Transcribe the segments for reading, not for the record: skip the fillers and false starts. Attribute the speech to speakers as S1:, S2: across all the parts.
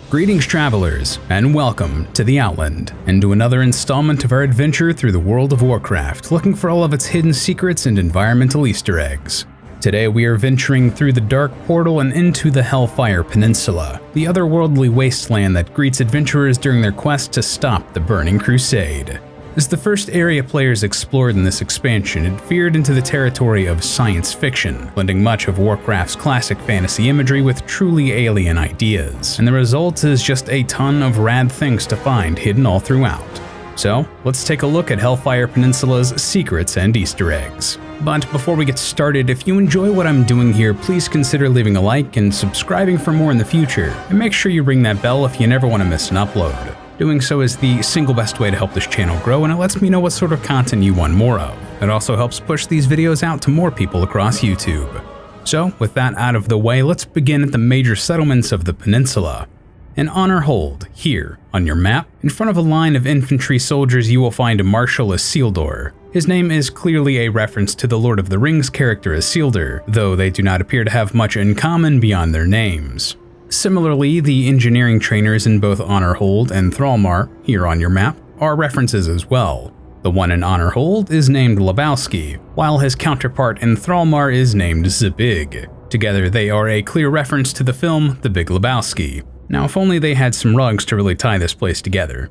S1: Greetings travelers, and welcome to the Outland, and to another installment of our adventure through the World of Warcraft, looking for all of its hidden secrets and environmental Easter eggs. Today we are venturing through the Dark Portal and into the Hellfire Peninsula, the otherworldly wasteland that greets adventurers during their quest to stop the Burning Crusade. As the first area players explored in this expansion, it veered into the territory of science fiction, blending much of Warcraft's classic fantasy imagery with truly alien ideas, and the result is just a ton of rad things to find hidden all throughout. So, let's take a look at Hellfire Peninsula's secrets and Easter eggs. But before we get started, if you enjoy what I'm doing here, please consider leaving a like and subscribing for more in the future, and make sure you ring that bell if you never want to miss an upload. Doing so is the single best way to help this channel grow, and it lets me know what sort of content you want more of. It also helps push these videos out to more people across YouTube. So, with that out of the way, let's begin at the major settlements of the peninsula. In Honorhold, here on your map, in front of a line of infantry soldiers you will find Marshal Isildur. His name is clearly a reference to the Lord of the Rings character Isildur, though they do not appear to have much in common beyond their names. Similarly, the engineering trainers in both Honorhold and Thrallmar, here on your map, are references as well. The one in Honorhold is named Lebowski, while his counterpart in Thrallmar is named Zabig. Together they are a clear reference to the film The Big Lebowski. Now if only they had some rugs to really tie this place together.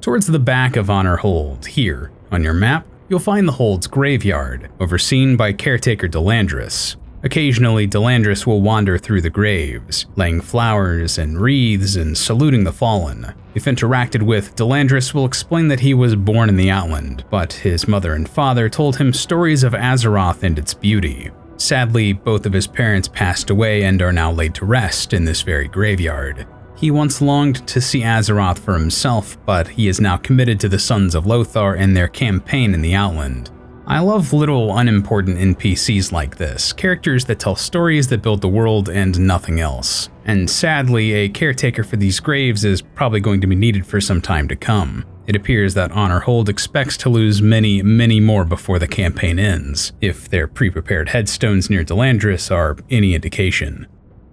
S1: Towards the back of Honorhold, here on your map, you'll find the Hold's graveyard, overseen by caretaker Delandris. Occasionally, Delandris will wander through the graves, laying flowers and wreaths and saluting the fallen. If interacted with, Delandris will explain that he was born in the Outland, but his mother and father told him stories of Azeroth and its beauty. Sadly, both of his parents passed away and are now laid to rest in this very graveyard. He once longed to see Azeroth for himself, but he is now committed to the Sons of Lothar and their campaign in the Outland. I love little unimportant NPCs like this, characters that tell stories that build the world and nothing else. And sadly, a caretaker for these graves is probably going to be needed for some time to come. It appears that Honorhold expects to lose many more before the campaign ends, if their pre-prepared headstones near Delandris are any indication.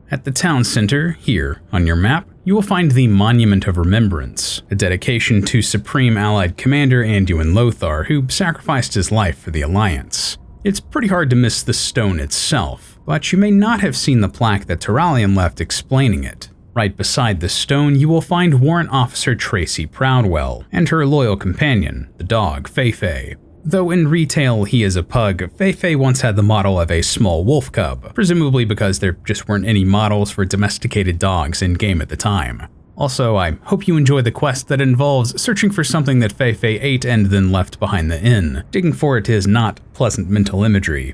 S1: At the town center, here on your map, you will find the Monument of Remembrance, a dedication to Supreme Allied Commander Anduin Lothar, who sacrificed his life for the Alliance. It's pretty hard to miss the stone itself, but you may not have seen the plaque that Thrallmar left explaining it. Right beside the stone, you will find Warrant Officer Tracy Proudwell, and her loyal companion, the dog Feifei. Though in retail he is a pug, Feifei once had the model of a small wolf cub, presumably because there just weren't any models for domesticated dogs in-game at the time. Also, I hope you enjoy the quest that involves searching for something that Feifei ate and then left behind the inn. Digging for it is not pleasant mental imagery.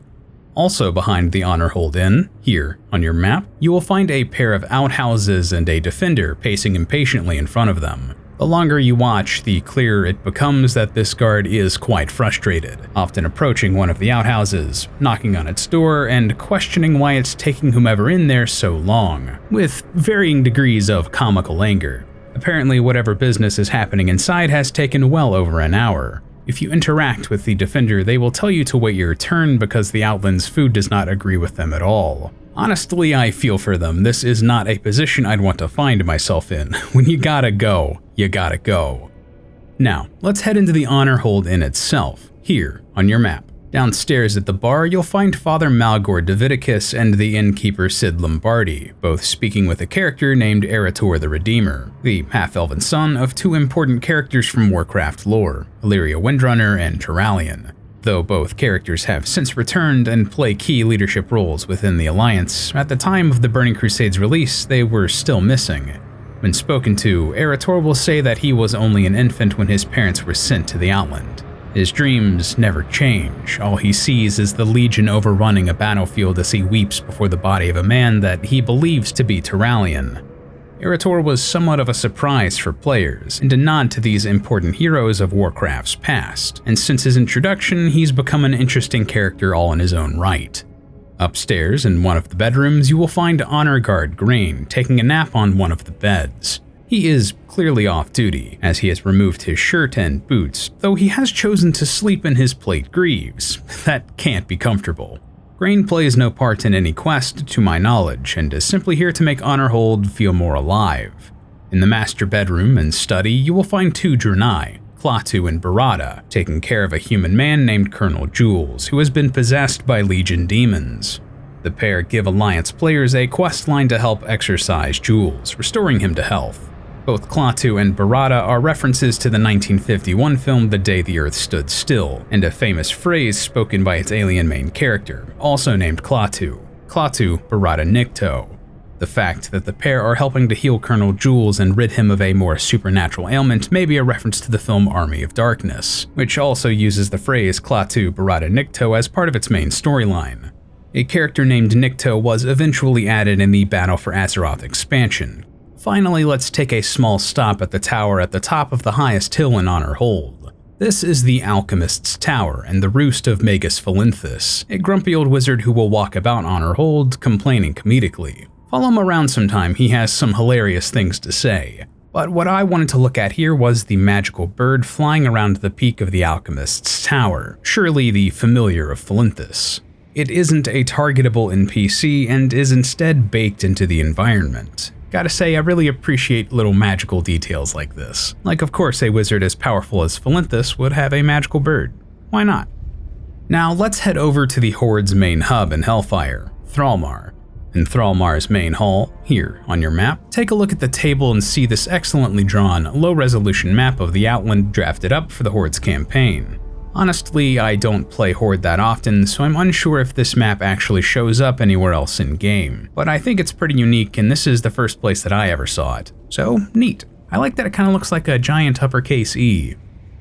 S1: Also behind the Honorhold Inn, here on your map, you will find a pair of outhouses and a defender pacing impatiently in front of them. The longer you watch, the clearer it becomes that this guard is quite frustrated, often approaching one of the outhouses, knocking on its door, and questioning why it's taking whomever in there so long, with varying degrees of comical anger. Apparently, whatever business is happening inside has taken well over an hour. If you interact with the defender, they will tell you to wait your turn because the Outland's food does not agree with them at all. Honestly, I feel for them. This is not a position I'd want to find myself in. When you gotta go, you gotta go. Now, let's head into the Honorhold Inn itself, here on your map. Downstairs at the bar, you'll find Father Malgor Davidicus and the innkeeper Sid Lombardi, both speaking with a character named Eretor the Redeemer, the half-elven son of two important characters from Warcraft lore, Illyria Windrunner and Tyrallion. Though both characters have since returned and play key leadership roles within the Alliance, at the time of the Burning Crusade's release, they were still missing. When spoken to, Eretor will say that he was only an infant when his parents were sent to the Outland. His dreams never change. All he sees is the Legion overrunning a battlefield as he weeps before the body of a man that he believes to be Tyrallion. Eretor was somewhat of a surprise for players, and a nod to these important heroes of Warcraft's past, and since his introduction, he's become an interesting character all in his own right. Upstairs, in one of the bedrooms, you will find Honor Guard Grain taking a nap on one of the beds. He is clearly off duty, as he has removed his shirt and boots, though he has chosen to sleep in his plate greaves. That can't be comfortable. Grain plays no part in any quest to my knowledge, and is simply here to make Honorhold feel more alive. In the master bedroom and study, you will find two Draenei, Klaatu and Barada, taking care of a human man named Colonel Jules, who has been possessed by Legion demons. The pair give Alliance players a quest line to help exorcise Jules, restoring him to health. Both Klaatu and Barada are references to the 1951 film The Day the Earth Stood Still, and a famous phrase spoken by its alien main character, also named Klaatu, Klaatu Barada Nikto. The fact that the pair are helping to heal Colonel Jules and rid him of a more supernatural ailment may be a reference to the film Army of Darkness, which also uses the phrase Klaatu Barada Nikto as part of its main storyline. A character named Nikto was eventually added in the Battle for Azeroth expansion. Finally, let's take a small stop at the tower at the top of the highest hill in Honorhold. This is the Alchemist's Tower and the roost of Magus Valinthus, a grumpy old wizard who will walk about Honorhold, complaining comedically. Follow him around sometime, he has some hilarious things to say. But what I wanted to look at here was the magical bird flying around the peak of the Alchemist's Tower, surely the familiar of Valinthus. It isn't a targetable NPC and is instead baked into the environment. Gotta say, I really appreciate little magical details like this. Like, of course, a wizard as powerful as Valinthus would have a magical bird. Why not? Now let's head over to the Horde's main hub in Hellfire, Thrallmar. In Thrallmar's main hall, here on your map, take a look at the table and see this excellently drawn, low-resolution map of the Outland drafted up for the Horde's campaign. Honestly, I don't play Horde that often, so I'm unsure if this map actually shows up anywhere else in-game, but I think it's pretty unique and this is the first place that I ever saw it. So, neat. I like that it kind of looks like a giant uppercase E.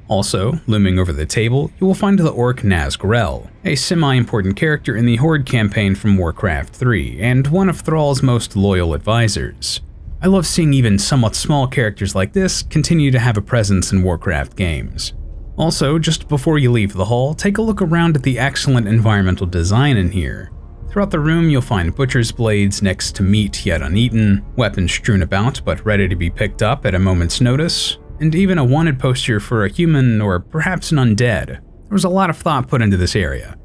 S1: Also, looming over the table, you will find the orc Nazgrel, a semi-important character in the Horde campaign from Warcraft 3, and one of Thrall's most loyal advisors. I love seeing even somewhat small characters like this continue to have a presence in Warcraft games. Also, just before you leave the hall, take a look around at the excellent environmental design in here. Throughout the room, you'll find butcher's blades next to meat yet uneaten, weapons strewn about but ready to be picked up at a moment's notice, and even a wanted poster for a human or perhaps an undead. There was a lot of thought put into this area.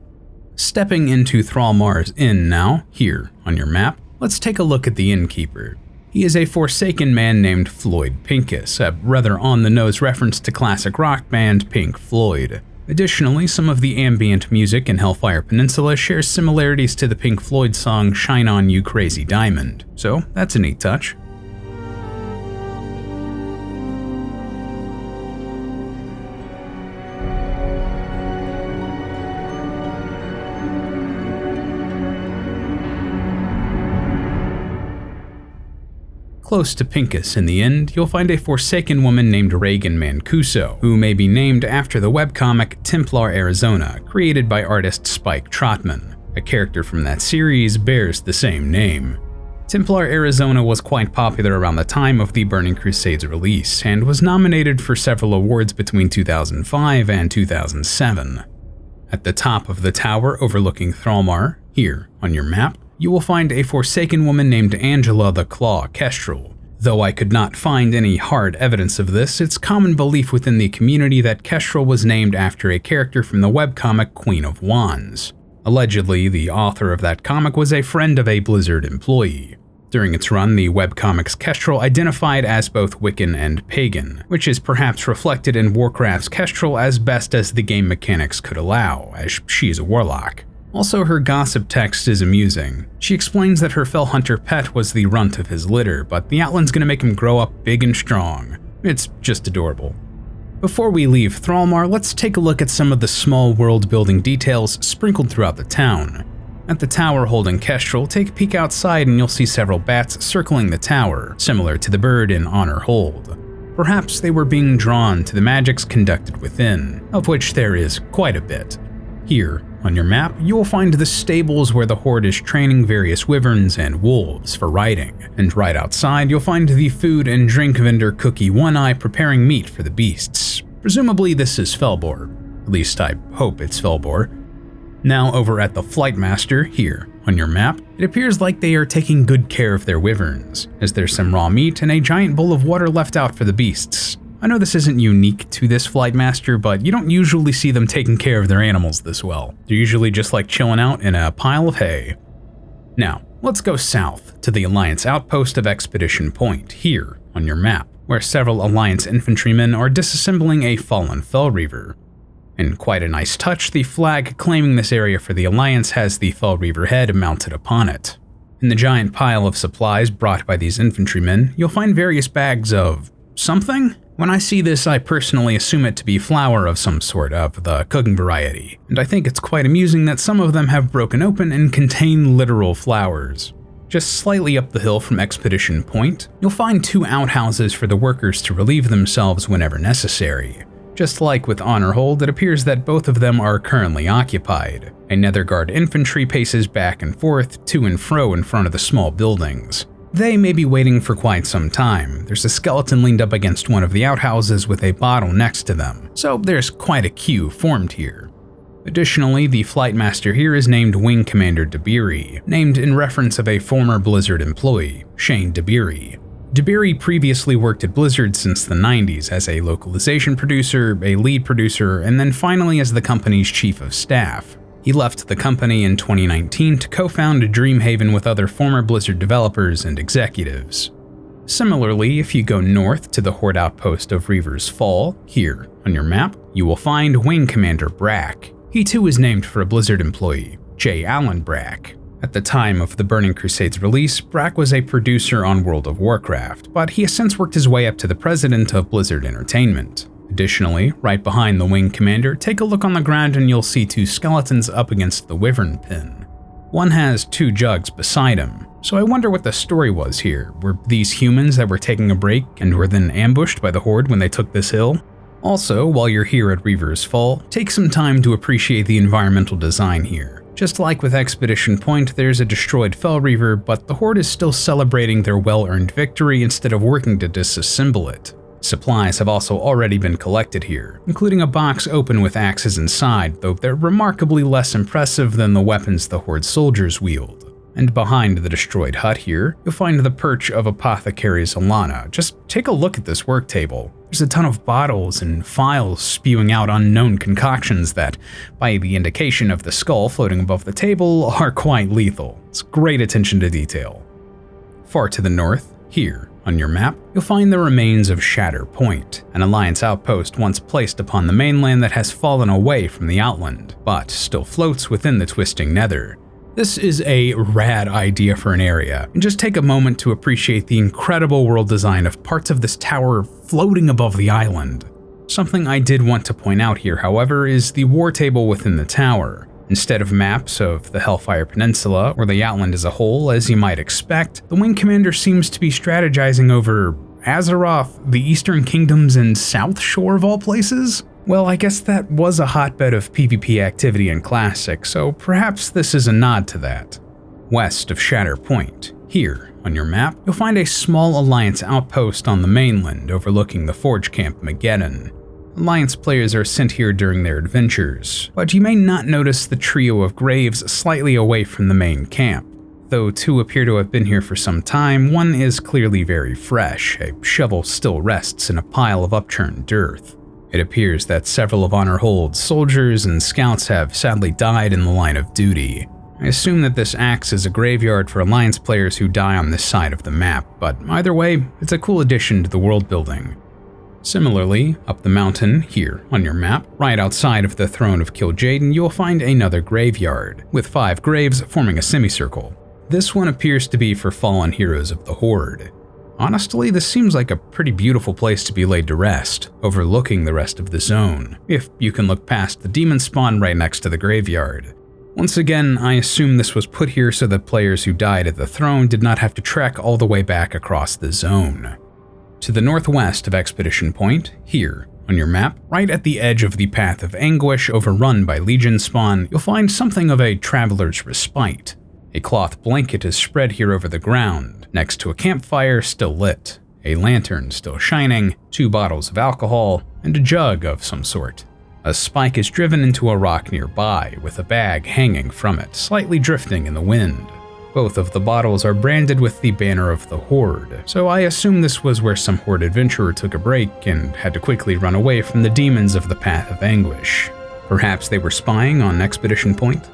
S1: Stepping into Thrallmar's inn now, here on your map, let's take a look at the innkeeper. He is a Forsaken man named Floyd Pincus, a rather on-the-nose reference to classic rock band Pink Floyd. Additionally, some of the ambient music in Hellfire Peninsula shares similarities to the Pink Floyd song Shine On You Crazy Diamond, so that's a neat touch. Close to Pincus in the end, you'll find a Forsaken woman named Reagan Mancuso, who may be named after the webcomic Templar Arizona, created by artist Spike Trotman. A character from that series bears the same name. Templar Arizona was quite popular around the time of the Burning Crusade's release, and was nominated for several awards between 2005 and 2007. At the top of the tower overlooking Thrallmar, here on your map, you will find a Forsaken woman named Angela the Claw Kestrel. Though I could not find any hard evidence of this, it's common belief within the community that Kestrel was named after a character from the webcomic Queen of Wands. Allegedly, the author of that comic was a friend of a Blizzard employee. During its run, the webcomic's Kestrel identified as both Wiccan and Pagan, which is perhaps reflected in Warcraft's Kestrel as best as the game mechanics could allow, as she is a warlock. Also, her gossip text is amusing. She explains that her fell hunter pet was the runt of his litter, but the Outland's gonna make him grow up big and strong. It's just adorable. Before we leave Thrallmar, let's take a look at some of the small world-building details sprinkled throughout the town. At the tower holding Kestrel, take a peek outside and you'll see several bats circling the tower, similar to the bird in Honorhold. Perhaps they were being drawn to the magics conducted within, of which there is quite a bit. Here, on your map, you will find the stables where the Horde is training various wyverns and wolves for riding, and right outside you'll find the food and drink vendor Cookie One-Eye preparing meat for the beasts. Presumably this is Felbor. At least I hope it's Felbor. Now over at the Flightmaster, here on your map, it appears like they are taking good care of their wyverns, as there's some raw meat and a giant bowl of water left out for the beasts. I know this isn't unique to this Flightmaster, but you don't usually see them taking care of their animals this well. They're usually just like chilling out in a pile of hay. Now, let's go south to the Alliance outpost of Expedition Point, here on your map, where several Alliance infantrymen are disassembling a fallen Fellreaver. In quite a nice touch, the flag claiming this area for the Alliance has the Fellreaver head mounted upon it. In the giant pile of supplies brought by these infantrymen, you'll find various bags of something? When I see this, I personally assume it to be flour of some sort of the cooking variety, and I think it's quite amusing that some of them have broken open and contain literal flowers. Just slightly up the hill from Expedition Point, you'll find 2 outhouses for the workers to relieve themselves whenever necessary. Just like with Honorhold, it appears that both of them are currently occupied. A Netherguard infantry paces back and forth, to and fro in front of the small buildings. They may be waiting for quite some time. There's a skeleton leaned up against one of the outhouses with a bottle next to them, so there's quite a queue formed here. Additionally, the flight master here is named Wing Commander Debiri, named in reference of a former Blizzard employee, Shane Debiri. Debiri previously worked at Blizzard since the 90s as a localization producer, a lead producer, and then finally as the company's chief of staff. He left the company in 2019 to co-found Dreamhaven with other former Blizzard developers and executives. Similarly, if you go north to the Horde Outpost of Reaver's Fall, here on your map, you will find Wing Commander Brack. He too is named for a Blizzard employee, J. Allen Brack. At the time of the Burning Crusade's release, Brack was a producer on World of Warcraft, but he has since worked his way up to the president of Blizzard Entertainment. Additionally, right behind the Wing Commander, take a look on the ground and you'll see 2 skeletons up against the Wyvern pin. One has 2 jugs beside him, so I wonder what the story was here. Were these humans that were taking a break and were then ambushed by the Horde when they took this hill? Also, while you're here at Reaver's Fall, take some time to appreciate the environmental design here. Just like with Expedition Point, there's a destroyed Fellreaver, but the Horde is still celebrating their well-earned victory instead of working to disassemble it. Supplies have also already been collected here, including a box open with axes inside, though they're remarkably less impressive than the weapons the Horde soldiers wield. And behind the destroyed hut here, you'll find the perch of Apothecary Zalana. Just take a look at this work table. There's a ton of bottles and phials spewing out unknown concoctions that, by the indication of the skull floating above the table, are quite lethal. It's great attention to detail. Far to the north, here on your map, you'll find the remains of Shatter Point, an Alliance outpost once placed upon the mainland that has fallen away from the Outland, but still floats within the twisting nether. This is a rad idea for an area, and just take a moment to appreciate the incredible world design of parts of this tower floating above the island. Something I did want to point out here, however, is the war table within the tower. Instead of maps of the Hellfire Peninsula or the Outland as a whole, as you might expect, the Wing Commander seems to be strategizing over Azeroth, the Eastern Kingdoms, and South Shore of all places? Well, I guess that was a hotbed of PvP activity in Classic, so perhaps this is a nod to that. West of Shatter Point, here on your map, you'll find a small Alliance outpost on the mainland overlooking the Forge Camp Mageddon. Alliance players are sent here during their adventures, but you may not notice the trio of graves slightly away from the main camp. Though 2 appear to have been here for some time, one is clearly very fresh. A shovel still rests in a pile of upchurned dirt. It appears that several of Honorhold's soldiers and scouts have sadly died in the line of duty. I assume that this acts as a graveyard for Alliance players who die on this side of the map, but either way, it's a cool addition to the world building. Similarly, up the mountain, here on your map, right outside of the Throne of Kil'jaeden, you'll find another graveyard, with 5 graves forming a semicircle. This one appears to be for fallen heroes of the Horde. Honestly, this seems like a pretty beautiful place to be laid to rest, overlooking the rest of the zone, if you can look past the demon spawn right next to the graveyard. Once again, I assume this was put here so that players who died at the throne did not have to trek all the way back across the zone. To the northwest of Expedition Point, here on your map, right at the edge of the Path of Anguish overrun by Legion spawn, you'll find something of a traveler's respite. A cloth blanket is spread here over the ground, next to a campfire still lit, a lantern still shining, 2 bottles of alcohol, and a jug of some sort. A spike is driven into a rock nearby, with a bag hanging from it, slightly drifting in the wind. Both of the bottles are branded with the banner of the Horde, so I assume this was where some Horde adventurer took a break and had to quickly run away from the demons of the Path of Anguish. Perhaps they were spying on Expedition Point?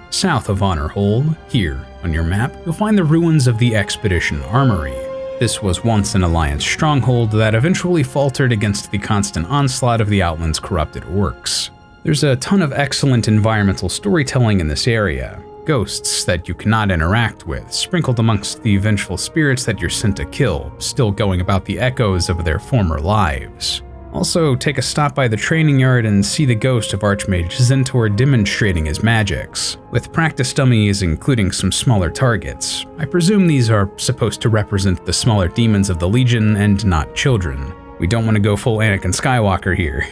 S1: South of Honorhold, here on your map, you'll find the ruins of the Expedition Armory. This was once an Alliance stronghold that eventually faltered against the constant onslaught of the Outland's corrupted orcs. There's a ton of excellent environmental storytelling in this area, ghosts that you cannot interact with, sprinkled amongst the vengeful spirits that you're sent to kill, still going about the echoes of their former lives. Also, take a stop by the training yard and see the ghost of Archmage Zentor demonstrating his magics, with practice dummies including some smaller targets. I presume these are supposed to represent the smaller demons of the Legion and not children. We don't want to go full Anakin Skywalker here.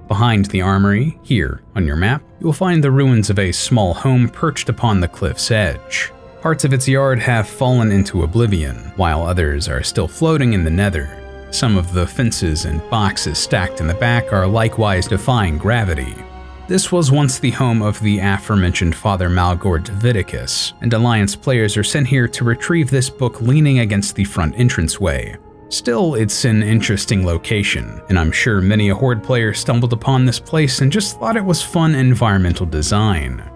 S1: Behind the armory, here on your map, you'll find the ruins of a small home perched upon the cliff's edge. Parts of its yard have fallen into oblivion, while others are still floating in the nether. Some of the fences and boxes stacked in the back are likewise defying gravity. This was once the home of the aforementioned Father Malgord Davidicus, and Alliance players are sent here to retrieve this book leaning against the front entranceway. Still, it's an interesting location, and I'm sure many a Horde player stumbled upon this place and just thought it was fun environmental design.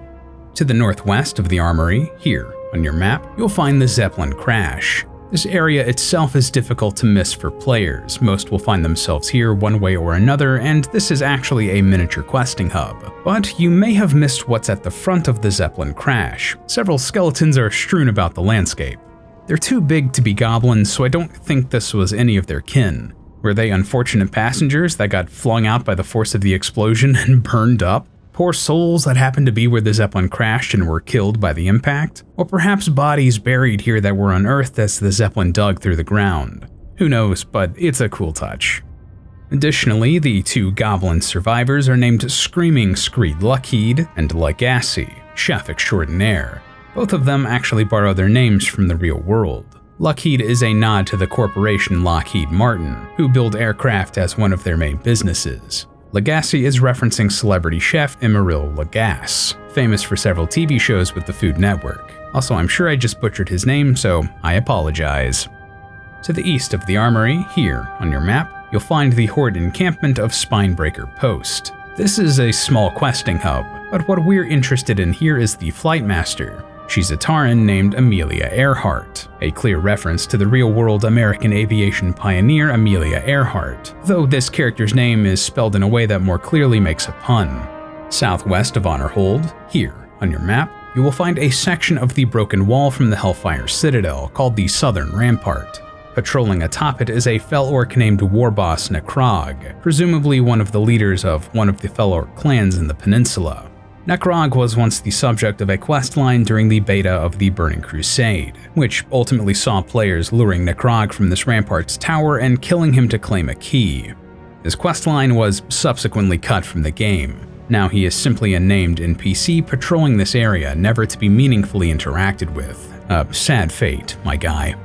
S1: To the northwest of the armory, here on your map, you'll find the Zeppelin Crash. This area itself is difficult to miss for players. Most will find themselves here one way or another, and this is actually a miniature questing hub. But you may have missed what's at the front of the Zeppelin Crash. Several skeletons are strewn about the landscape. They're too big to be goblins, so I don't think this was any of their kin. Were they unfortunate passengers that got flung out by the force of the explosion and burned up? Poor souls that happened to be where the Zeppelin crashed and were killed by the impact? Or perhaps bodies buried here that were unearthed as the Zeppelin dug through the ground? Who knows, but it's a cool touch. Additionally, the two goblin survivors are named Screaming Screed Lockheed and Legacy, Chef Extraordinaire. Both of them actually borrow their names from the real world. Lockheed is a nod to the corporation Lockheed Martin, who build aircraft as one of their main businesses. Legacy is referencing celebrity chef Emeril Lagasse, famous for several TV shows with the Food Network. Also, I'm sure I just butchered his name, so I apologize. To the east of the armory, here on your map, you'll find the Horde encampment of Spinebreaker Post. This is a small questing hub, but what we're interested in here is the Flightmaster. She's a Tauren named Amelia Earhart, a clear reference to the real-world American aviation pioneer Amelia Earhart, though this character's name is spelled in a way that more clearly makes a pun. Southwest of Honorhold, here on your map, you will find a section of the broken wall from the Hellfire Citadel called the Southern Rampart. Patrolling atop it is a fell orc named Warboss Necrog, presumably one of the leaders of one of the fell orc clans in the peninsula. Necrog was once the subject of a questline during the beta of the Burning Crusade, which ultimately saw players luring Necrog from this rampart's tower and killing him to claim a key. This questline was subsequently cut from the game. Now he is simply a named NPC patrolling this area, never to be meaningfully interacted with. A sad fate, my guy.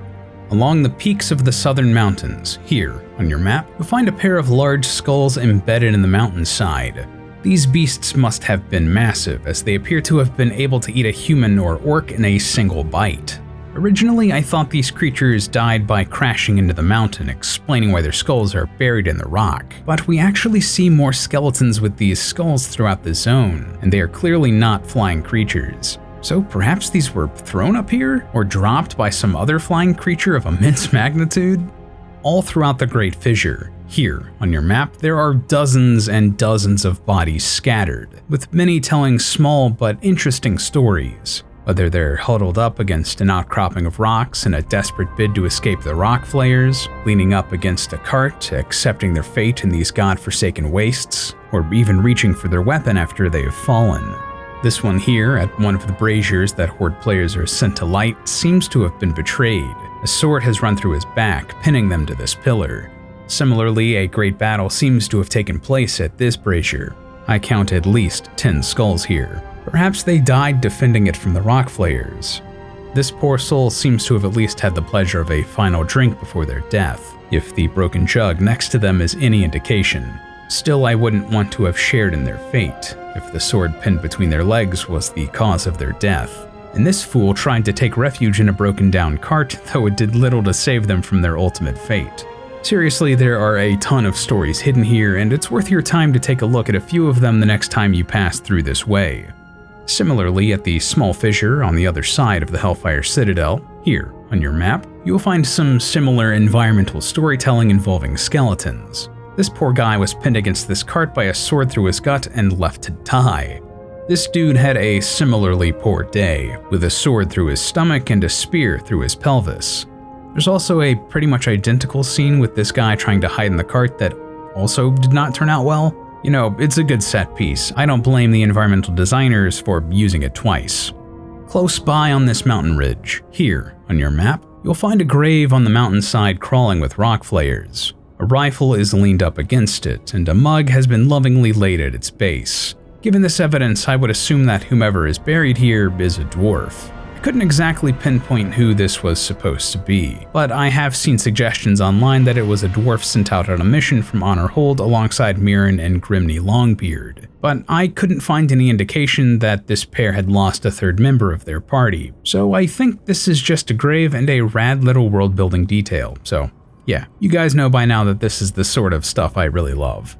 S1: Along the peaks of the southern mountains, here on your map, you'll find a pair of large skulls embedded in the mountainside. These beasts must have been massive, as they appear to have been able to eat a human or orc in a single bite. Originally, I thought these creatures died by crashing into the mountain, explaining why their skulls are buried in the rock. But we actually see more skeletons with these skulls throughout the zone, and they are clearly not flying creatures. So perhaps these were thrown up here, or dropped by some other flying creature of immense magnitude? All throughout the Great Fissure, here on your map, there are dozens and dozens of bodies scattered, with many telling small but interesting stories. Whether they're huddled up against an outcropping of rocks in a desperate bid to escape the rock flayers, leaning up against a cart, accepting their fate in these god-forsaken wastes, or even reaching for their weapon after they have fallen. This one here, at one of the braziers that Horde players are sent to light, seems to have been betrayed. A sword has run through his back, pinning them to this pillar. Similarly, a great battle seems to have taken place at this brazier. I count at least 10 skulls here. Perhaps they died defending it from the rock flayers. This poor soul seems to have at least had the pleasure of a final drink before their death, if the broken jug next to them is any indication. Still, I wouldn't want to have shared in their fate, if the sword pinned between their legs was the cause of their death. And this fool tried to take refuge in a broken down cart, though it did little to save them from their ultimate fate. Seriously, there are a ton of stories hidden here, and it's worth your time to take a look at a few of them the next time you pass through this way. Similarly, at the small fissure on the other side of the Hellfire Citadel, here on your map, you will find some similar environmental storytelling involving skeletons. This poor guy was pinned against this cart by a sword through his gut and left to die. This dude had a similarly poor day, with a sword through his stomach and a spear through his pelvis. There's also a pretty much identical scene with this guy trying to hide in the cart that also did not turn out well. You know, it's a good set piece. I don't blame the environmental designers for using it twice. Close by on this mountain ridge, here on your map, you'll find a grave on the mountainside crawling with rock flayers. A rifle is leaned up against it, and a mug has been lovingly laid at its base. Given this evidence, I would assume that whomever is buried here is a dwarf. I couldn't exactly pinpoint who this was supposed to be, but I have seen suggestions online that it was a dwarf sent out on a mission from Honorhold alongside Mirren and Grimny Longbeard, but I couldn't find any indication that this pair had lost a third member of their party, so I think this is just a grave and a rad little world building detail, so yeah, you guys know by now that this is the sort of stuff I really love.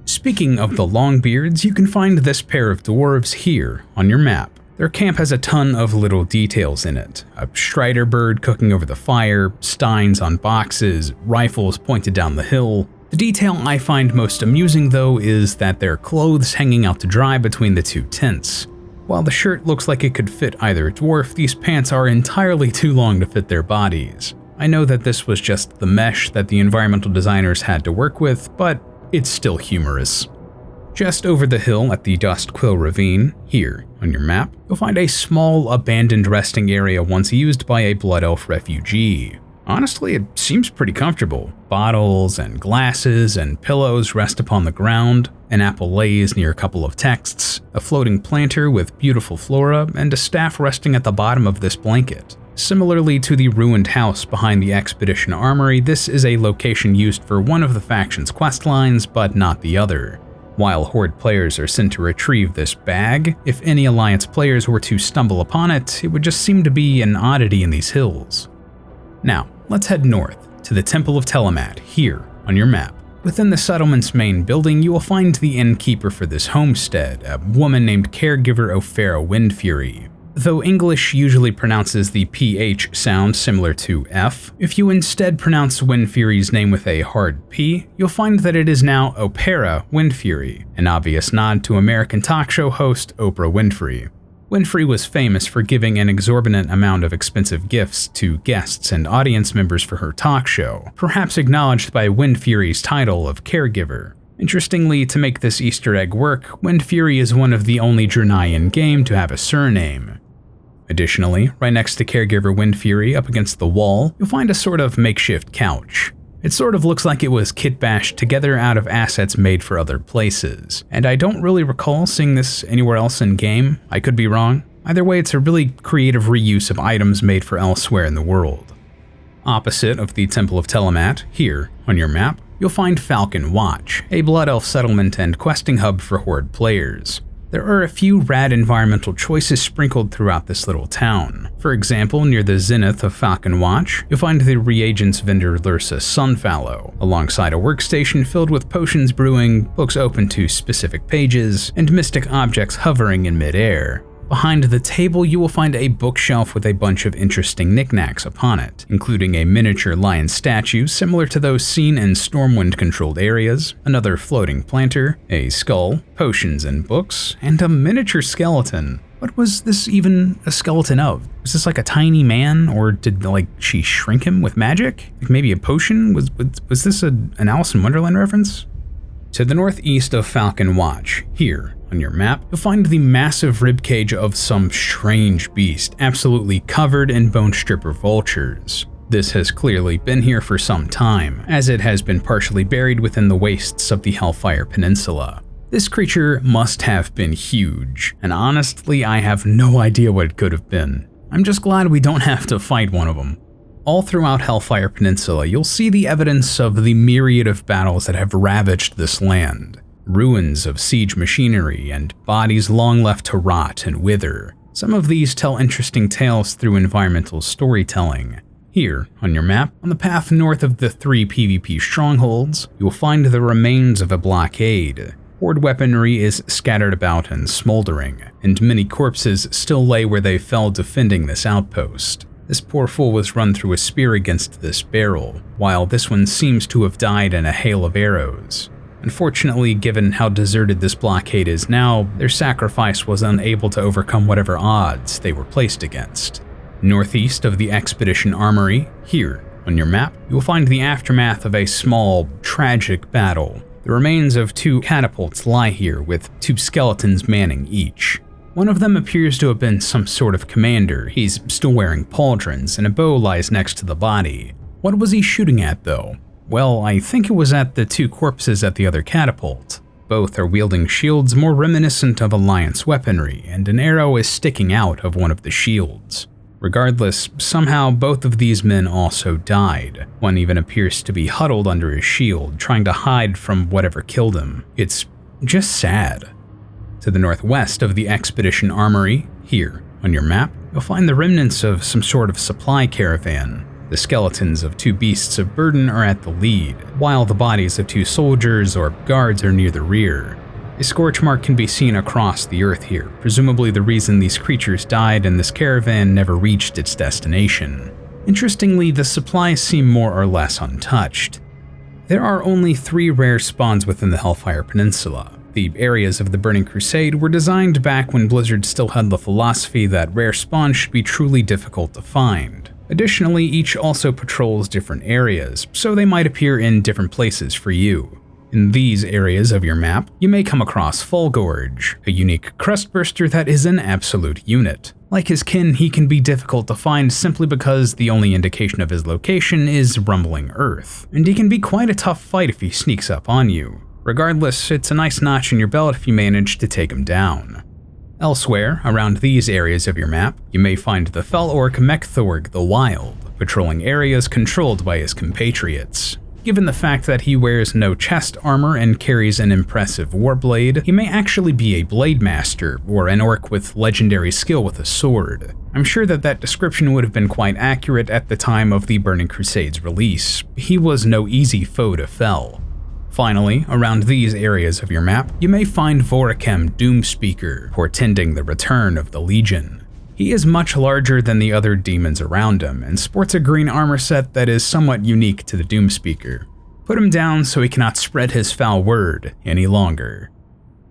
S1: Speaking of the Longbeards, you can find this pair of dwarves here on your map. Their camp has a ton of little details in it. A strider bird cooking over the fire, steins on boxes, rifles pointed down the hill. The detail I find most amusing though is that their clothes hanging out to dry between the two tents. While the shirt looks like it could fit either dwarf, these pants are entirely too long to fit their bodies. I know that this was just the mesh that the environmental designers had to work with, but it's still humorous. Just over the hill at the Dustquill Ravine, here on your map, you'll find a small abandoned resting area once used by a Blood Elf refugee. Honestly, it seems pretty comfortable. Bottles and glasses and pillows rest upon the ground, an apple lays near a couple of texts, a floating planter with beautiful flora, and a staff resting at the bottom of this blanket. Similarly to the ruined house behind the Expedition Armory, this is a location used for one of the faction's questlines, but not the other. While Horde players are sent to retrieve this bag, if any Alliance players were to stumble upon it, it would just seem to be an oddity in these hills. Now, let's head north to the Temple of Tiamat here on your map. Within the settlement's main building, you will find the innkeeper for this homestead, a woman named Caregiver Windfury. Though English usually pronounces the PH sound similar to F, if you instead pronounce Windfury's name with a hard P, you'll find that it is now Opera Windfury, an obvious nod to American talk show host Oprah Winfrey. Winfrey was famous for giving an exorbitant amount of expensive gifts to guests and audience members for her talk show, perhaps acknowledged by Windfury's title of caregiver. Interestingly, to make this Easter egg work, Windfury is one of the only Draenei in-game to have a surname. Additionally, right next to Caregiver Windfury up against the wall, you'll find a sort of makeshift couch. It sort of looks like it was kit-bashed together out of assets made for other places, and I don't really recall seeing this anywhere else in-game. I could be wrong. Either way, it's a really creative reuse of items made for elsewhere in the world. Opposite of the Temple of Tiamat, here on your map, you'll find Falconwatch, a Blood Elf settlement and questing hub for Horde players. There are a few rad environmental choices sprinkled throughout this little town. For example, near the zenith of Falconwatch, you'll find the reagents vendor Lursa Sunfallow, alongside a workstation filled with potions brewing, books open to specific pages, and mystic objects hovering in midair. Behind the table, you will find a bookshelf with a bunch of interesting knickknacks upon it, including a miniature lion statue similar to those seen in Stormwind-controlled areas, another floating planter, a skull, potions and books, and a miniature skeleton. What was this even a skeleton of? Was this like a tiny man, or did she shrink him with magic? Like maybe a potion? Was this an Alice in Wonderland reference? To the northeast of Falconwatch, here on your map, you'll find the massive ribcage of some strange beast, absolutely covered in bone stripper vultures. This has clearly been here for some time, as it has been partially buried within the wastes of the Hellfire Peninsula. This creature must have been huge, and honestly, I have no idea what it could have been. I'm just glad we don't have to fight one of them. All throughout Hellfire Peninsula, you'll see the evidence of the myriad of battles that have ravaged this land. Ruins of siege machinery and bodies long left to rot and wither. Some of these tell interesting tales through environmental storytelling. Here, on your map, on the path north of the 3 PvP strongholds, you will find the remains of a blockade. Horde weaponry is scattered about and smoldering, and many corpses still lay where they fell defending this outpost. This poor fool was run through a spear against this barrel, while this one seems to have died in a hail of arrows. Unfortunately, given how deserted this blockade is now, their sacrifice was unable to overcome whatever odds they were placed against. Northeast of the Expedition Armory, here on your map, you will find the aftermath of a small, tragic battle. The remains of 2 catapults lie here, with 2 skeletons manning each. One of them appears to have been some sort of commander. He's still wearing pauldrons, and a bow lies next to the body. What was he shooting at, though? Well, I think it was at the 2 corpses at the other catapult. Both are wielding shields more reminiscent of Alliance weaponry, and an arrow is sticking out of one of the shields. Regardless, somehow both of these men also died. One even appears to be huddled under his shield, trying to hide from whatever killed him. It's just sad. To the northwest of the Expedition Armory, here on your map, you'll find the remnants of some sort of supply caravan. The skeletons of 2 beasts of burden are at the lead, while the bodies of 2 soldiers or guards are near the rear. A scorch mark can be seen across the earth here, presumably the reason these creatures died and this caravan never reached its destination. Interestingly, the supplies seem more or less untouched. There are only 3 rare spawns within the Hellfire Peninsula. The areas of the Burning Crusade were designed back when Blizzard still had the philosophy that rare spawns should be truly difficult to find. Additionally, each also patrols different areas, so they might appear in different places for you. In these areas of your map, you may come across Fulgorge, a unique crustburster that is an absolute unit. Like his kin, he can be difficult to find simply because the only indication of his location is rumbling earth, and he can be quite a tough fight if he sneaks up on you. Regardless, it's a nice notch in your belt if you manage to take him down. Elsewhere, around these areas of your map, you may find the fell orc Mechthorg the Wild, patrolling areas controlled by his compatriots. Given the fact that he wears no chest armor and carries an impressive warblade, he may actually be a blade master or an orc with legendary skill with a sword. I'm sure that description would have been quite accurate at the time of the Burning Crusade's release. He was no easy foe to fell. Finally, around these areas of your map, you may find Vorachem Doomspeaker, portending the return of the Legion. He is much larger than the other demons around him, and sports a green armor set that is somewhat unique to the Doomspeaker. Put him down so he cannot spread his foul word any longer.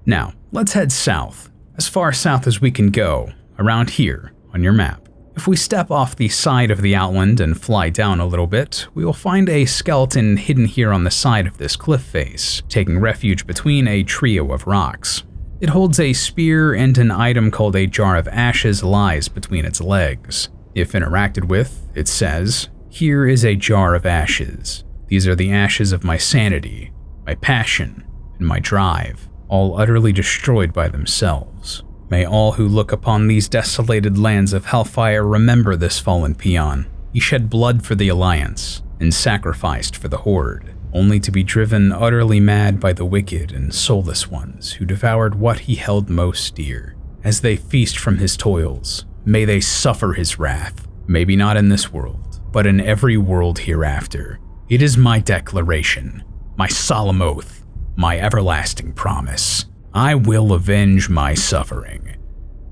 S1: Now, let's head south, as far south as we can go, around here on your map. If we step off the side of the Outland and fly down a little bit, we will find a skeleton hidden here on the side of this cliff face, taking refuge between a trio of rocks. It holds a spear, and an item called a Jar of Ashes lies between its legs. If interacted with, it says, "Here is a jar of ashes. These are the ashes of my sanity, my passion, and my drive, all utterly destroyed by themselves. May all who look upon these desolated lands of Hellfire remember this fallen peon. He shed blood for the Alliance, and sacrificed for the Horde, only to be driven utterly mad by the wicked and soulless ones who devoured what he held most dear. As they feast from his toils, may they suffer his wrath, maybe not in this world, but in every world hereafter. It is my declaration, my solemn oath, my everlasting promise. I will avenge my suffering."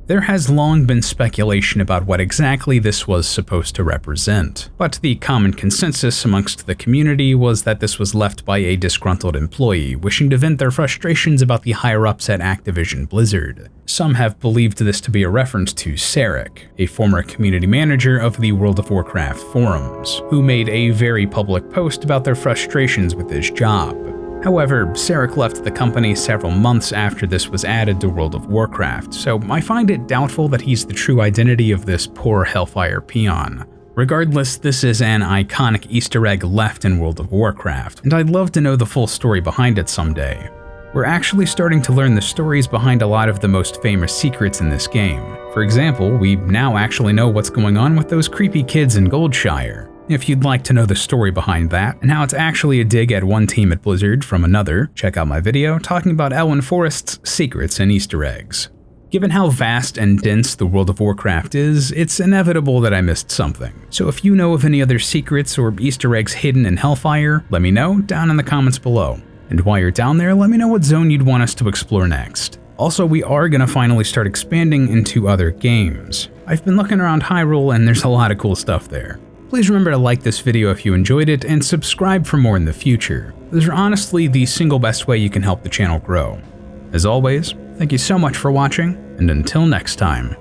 S1: There has long been speculation about what exactly this was supposed to represent, but the common consensus amongst the community was that this was left by a disgruntled employee wishing to vent their frustrations about the higher-ups at Activision Blizzard. Some have believed this to be a reference to Sarek, a former community manager of the World of Warcraft forums, who made a very public post about their frustrations with his job. However, Sarek left the company several months after this was added to World of Warcraft, so I find it doubtful that he's the true identity of this poor Hellfire peon. Regardless, this is an iconic Easter egg left in World of Warcraft, and I'd love to know the full story behind it someday. We're actually starting to learn the stories behind a lot of the most famous secrets in this game. For example, we now actually know what's going on with those creepy kids in Goldshire. If you'd like to know the story behind that, and how it's actually a dig at one team at Blizzard from another, check out my video talking about Elwyn Forest's secrets and Easter eggs. Given how vast and dense the World of Warcraft is, it's inevitable that I missed something. So if you know of any other secrets or Easter eggs hidden in Hellfire, let me know down in the comments below. And while you're down there, let me know what zone you'd want us to explore next. Also, we are going to finally start expanding into other games. I've been looking around Hyrule and there's a lot of cool stuff there. Please remember to like this video if you enjoyed it and subscribe for more in the future. Those are honestly the single best way you can help the channel grow. As always, thank you so much for watching, and until next time.